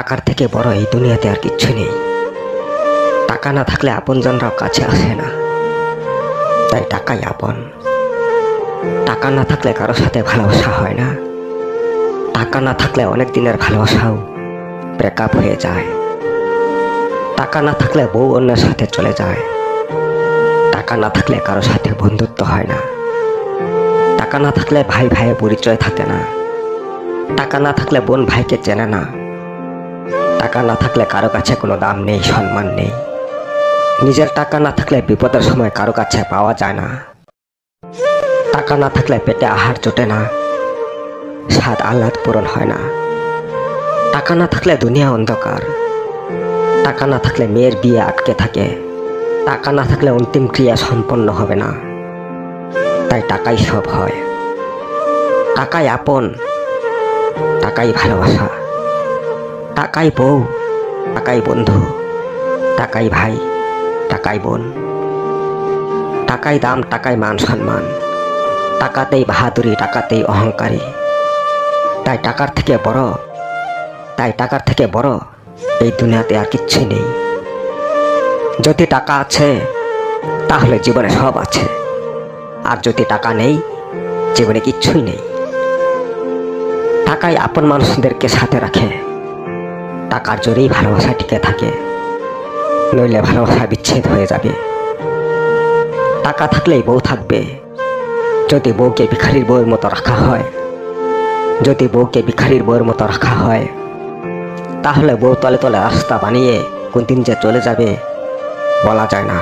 টাকার থেকে বড় এই দুনিয়াতে আর কিচ্ছু নেই। টাকা না থাকলে আপনজনরাও কাছে আসে না, তাই টাকাই আপন। টাকা না থাকলে কারোর সাথে ভালোবাসা হয় না। টাকা না থাকলে অনেক দিনের ভালোবাসাও ব্রেকআপ হয়ে যায়। টাকা না থাকলে বউ অন্যের সাথে চলে যায়। টাকা না থাকলে কারোর সাথে বন্ধুত্ব হয় না। টাকা না থাকলে ভাই ভাইয়ের পরিচয় থাকে না। টাকা না থাকলে বোন ভাইকে চেনে না। টাকা না থাকলে কারো কাছে কোনো দাম নেই, সম্মান নেই। নিজের টাকা না থাকলে বিপদের সময় কারো কাছে পাওয়া যায় না। টাকা না থাকলে পেটে আহার জোটে না, স্বাদ আহ্লাদ পূরণ হয় না। টাকা না থাকলে দুনিয়া অন্ধকার। টাকা না থাকলে মেয়ের বিয়ে আটকে থাকে। টাকা না থাকলে অন্তিম ক্রিয়া সম্পন্ন হবে না। তাই টাকাই সব হয়। টাকাই আপন, টাকাই ভালোবাসা, টাকাই বউ, টাকাই বন্ধু, টাকাই ভাই, টাকাই বোন। টাকাই দাম, টাকাই মান সম্মান। টাকাতেই বাহাদুরি, টাকাতেই অহংকারী। তাই টাকার থেকে বড় এই দুনিয়াতে আর কিচ্ছু নেই। যদি টাকা আছে তাহলে জীবনে সব আছে, আর যদি টাকা নেই জীবনে কিচ্ছুই নেই। টাকাই আপন মানুষদেরকে সাথে রাখে। টাকার জোরেই ভালোবাসা টিকে থাকে, নইলে ভালোবাসা বিচ্ছেদ হয়ে যাবে। টাকা থাকলেই বউ থাকবে। যদি বউকে ভিখারির বউয়ের মতো রাখা হয়, তাহলে বউ তলে তলে রাস্তা বানিয়ে কোন দিন যে চলে যাবে বলা যায় না।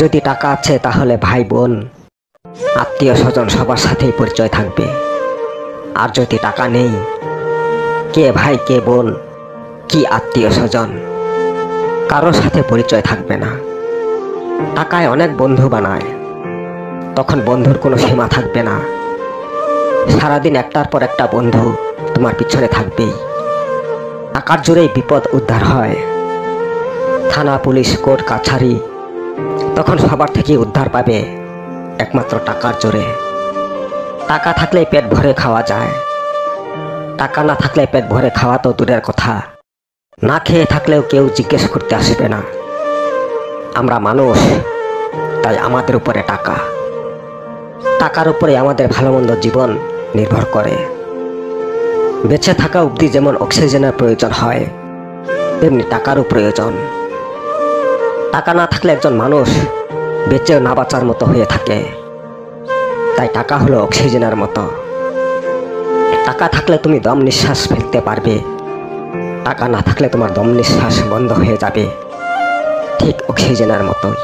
যদি টাকা আছে তাহলে ভাই বোন, আত্মীয় স্বজন সবার সাথেই পরিচয় থাকবে। আর যদি টাকা নেই, কে ভাই কে বোন কি আত্মীয় স্বজন কারোর সাথে পরিচয় থাকবে না। টাকায় অনেক বন্ধু বানায়, তখন বন্ধুর কোনো সীমা থাকবে না। সারাদিন একটার পর একটা বন্ধু তোমার পিছনে থাকবেই। টাকার জোরেই বিপদ উদ্ধার হয়। থানা পুলিশ কোর্ট কাছারি তখন সবার থেকে উদ্ধার পাবে একমাত্র টাকার জোরে। টাকা থাকলেই পেট ভরে খাওয়া যায়। টাকা না থাকলে পেট ভরে খাওয়া তো দূরের কথা, না খেয়ে থাকলেও কেউ জিজ্ঞেস করতে আসবে না। আমরা মানুষ, তাই আমাদের উপরে টাকার উপরে আমাদের ভালো মন্দ জীবন নির্ভর করে। বেঁচে থাকা অবধি যেমন অক্সিজেনের প্রয়োজন হয়, তেমনি টাকারও প্রয়োজন। টাকা না থাকলে একজন মানুষ বেঁচেও না বাঁচার মতো হয়ে থাকে। তাই টাকা হলো অক্সিজেনের মতো। টাকা থাকলে তুমি দম নিঃশ্বাস ফেলতে পারবে। টাকা না থাকলে তোমার দম নিঃশ্বাস বন্ধ হয়ে যাবে, ঠিক অক্সিজেনের মতোই।